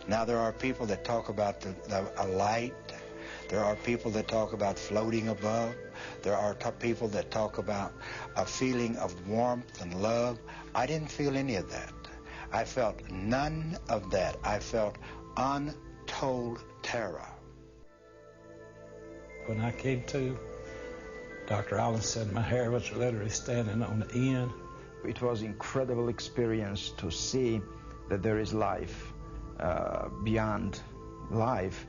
Now there are people that talk about a light. There are people that talk about floating above. There are people that talk about a feeling of warmth and love. I didn't feel any of that. I felt none of that. I felt untold terror. When I came to, Dr. Allen said my hair was literally standing on the end. It was an incredible experience to see that there is life beyond life.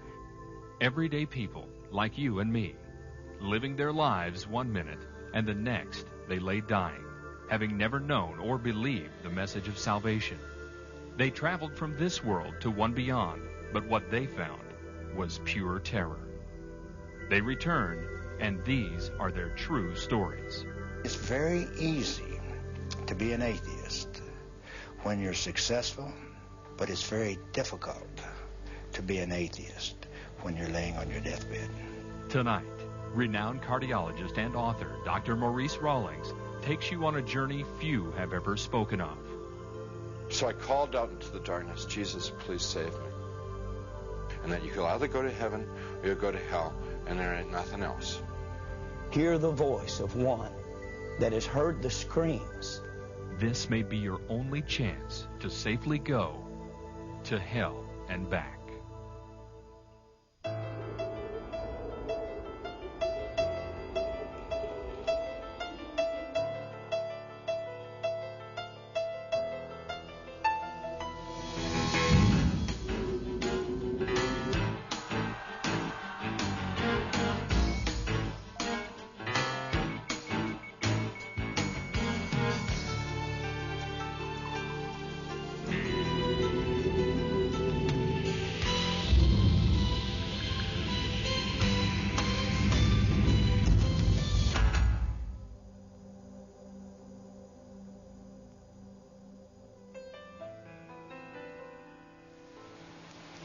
Everyday people like you and me, living their lives one minute and the next they lay dying, having never known or believed the message of salvation. They traveled from this world to one beyond, but what they found was pure terror. They returned, and these are their true stories. It's very easy to be an atheist when you're successful, but it's very difficult to be an atheist when you're laying on your deathbed. Tonight, renowned cardiologist and author Dr. Maurice Rawlings takes you on a journey few have ever spoken of. So I called out into the darkness, Jesus, please save me. And that you could either go to heaven or you'll go to hell, and there ain't nothing else. Hear the voice of one that has heard the screams. This may be your only chance to safely go to hell and back.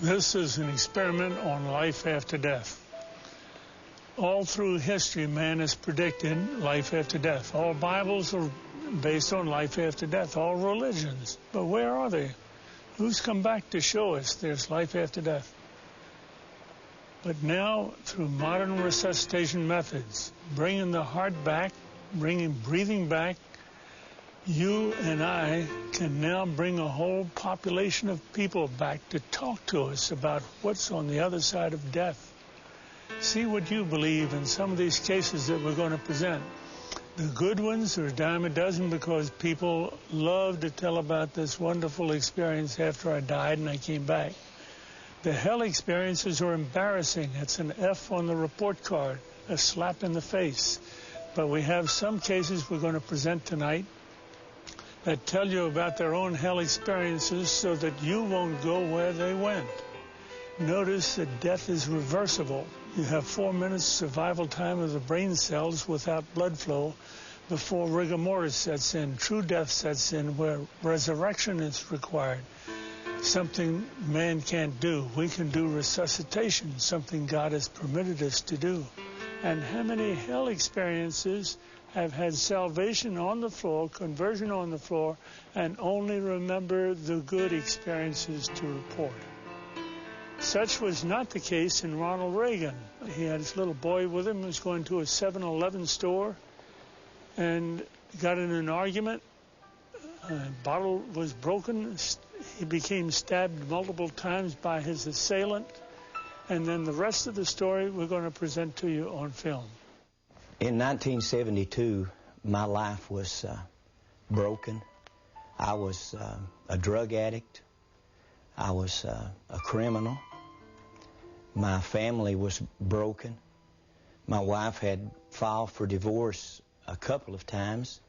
This is an experiment on life after death. All through history, man has predicted life after death. All Bibles are based on life after death, all religions. But where are they? Who's come back to show us there's life after death? But now, through modern resuscitation methods, bringing the heart back, bringing breathing back, you and I can now bring a whole population of people back to talk to us about what's on the other side of death. See what you believe in some of these cases that we're going to present. The good ones are a dime a dozen because people love to tell about this wonderful experience after I died and I came back. The hell experiences are embarrassing. It's an F on the report card, a slap in the face. But we have some cases we're going to present tonight that tell you about their own hell experiences so that you won't go where they went. Notice that death is reversible. You have 4 minutes survival time of the brain cells without blood flow before rigor mortis sets in. True death sets in where resurrection is required. Something man can't do. We can do resuscitation, something God has permitted us to do. And how many hell experiences have had salvation on the floor, conversion on the floor, and only remember the good experiences to report? Such was not the case in Ronald Reagan. He had his little boy with him, was going to a 7-Eleven store, and got in an argument. A bottle was broken. He became stabbed multiple times by his assailant. And then the rest of the story we're going to present to you on film. In 1972, my life was broken. I was a drug addict. I was a criminal. My family was broken. My wife had filed for divorce a couple of times.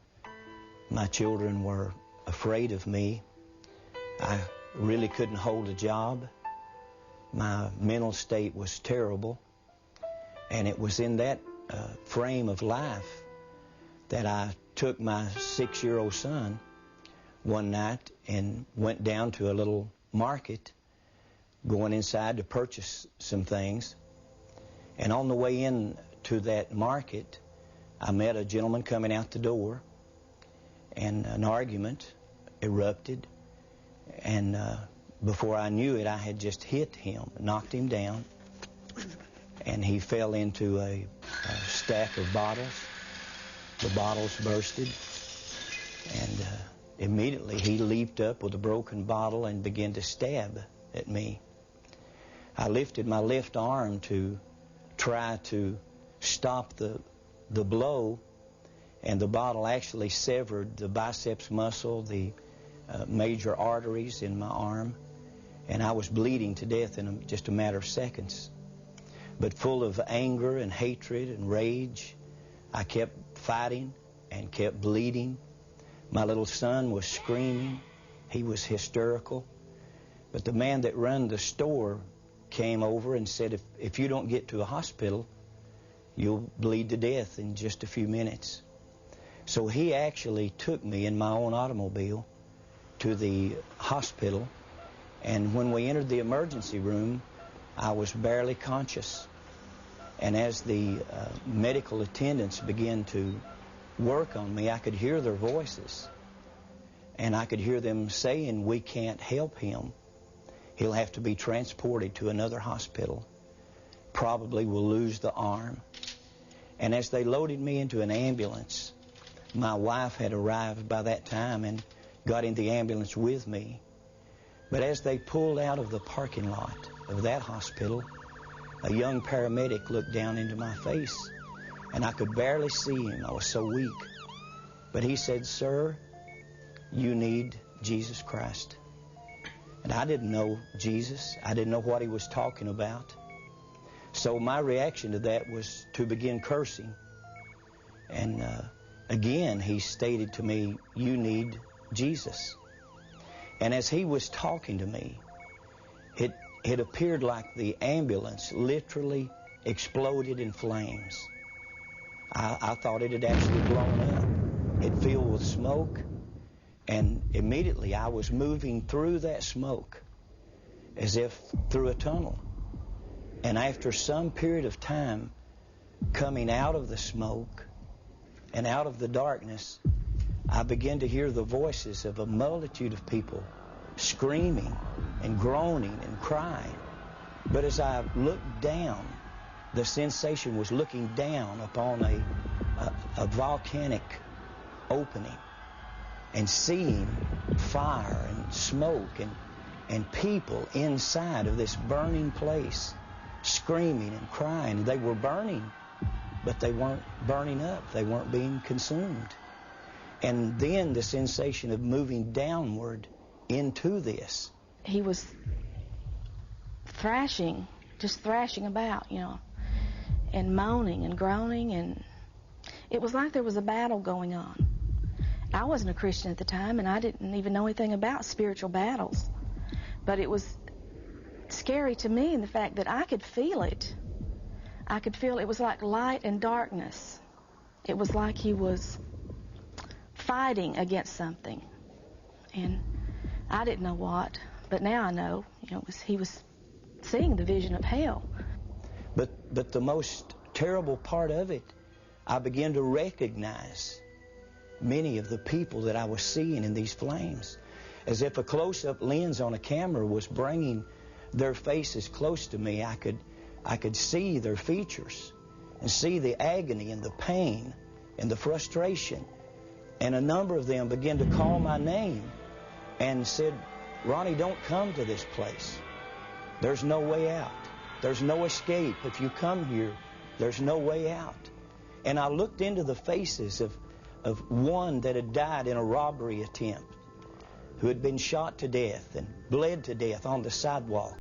My children were afraid of me. I really couldn't hold a job. My mental state was terrible. And it was in that frame of life that I took my 6-year-old son one night and went down to a little market, going inside to purchase some things. And on the way in to that market, I met a gentleman coming out the door, and an argument erupted, and before I knew it, I had just hit him, knocked him down, and he fell into a stack of bottles. The bottles bursted, and immediately he leaped up with a broken bottle and began to stab at me. I lifted my left arm to try to stop the blow, and the bottle actually severed the biceps muscle, the major arteries in my arm, and I was bleeding to death in just a matter of seconds. But full of anger and hatred and rage, I kept fighting and kept bleeding. My little son was screaming. He was hysterical. But the man that ran the store came over and said, if you don't get to a hospital, you'll bleed to death in just a few minutes. So he actually took me in my own automobile to the hospital, and when we entered the emergency room, I was barely conscious. And as the medical attendants began to work on me, I could hear their voices, and I could hear them saying, "We can't help him. He'll have to be transported to another hospital. Probably will lose the arm." And as they loaded me into an ambulance, my wife had arrived by that time and got in the ambulance with me. But as they pulled out of the parking lot of that hospital, a young paramedic looked down into my face, and I could barely see him. I was so weak. But he said, "Sir, you need Jesus Christ." And I didn't know Jesus. I didn't know what he was talking about. So my reaction to that was to begin cursing. And again, he stated to me, "You need Jesus." And as he was talking to me, it appeared like the ambulance literally exploded in flames. I thought it had actually blown up. It filled with smoke, and immediately I was moving through that smoke as if through a tunnel. And after some period of time coming out of the smoke and out of the darkness, I began to hear the voices of a multitude of people screaming and groaning and crying. But as I looked down, the sensation was looking down upon a volcanic opening and seeing fire and smoke and people inside of this burning place screaming and crying. They were burning, but they weren't burning up. They weren't being consumed. And then the sensation of moving downward into this. He was thrashing, just thrashing about, and moaning and groaning, and it was like there was a battle going on. I wasn't a Christian at the time, and I didn't even know anything about spiritual battles. But it was scary to me in the fact that I could feel it. I could feel it was like light and darkness. It was like he was fighting against something. And I didn't know what, but now I know, he was seeing the vision of hell. But the most terrible part of it, I began to recognize many of the people that I was seeing in these flames, as if a close-up lens on a camera was bringing their faces close to me. I could see their features and see the agony and the pain and the frustration. And a number of them began to call my name and said, "Ronnie, don't come to this place. There's no way out. There's no escape. If you come here, there's no way out." And I looked into the faces of one that had died in a robbery attempt, who had been shot to death and bled to death on the sidewalk.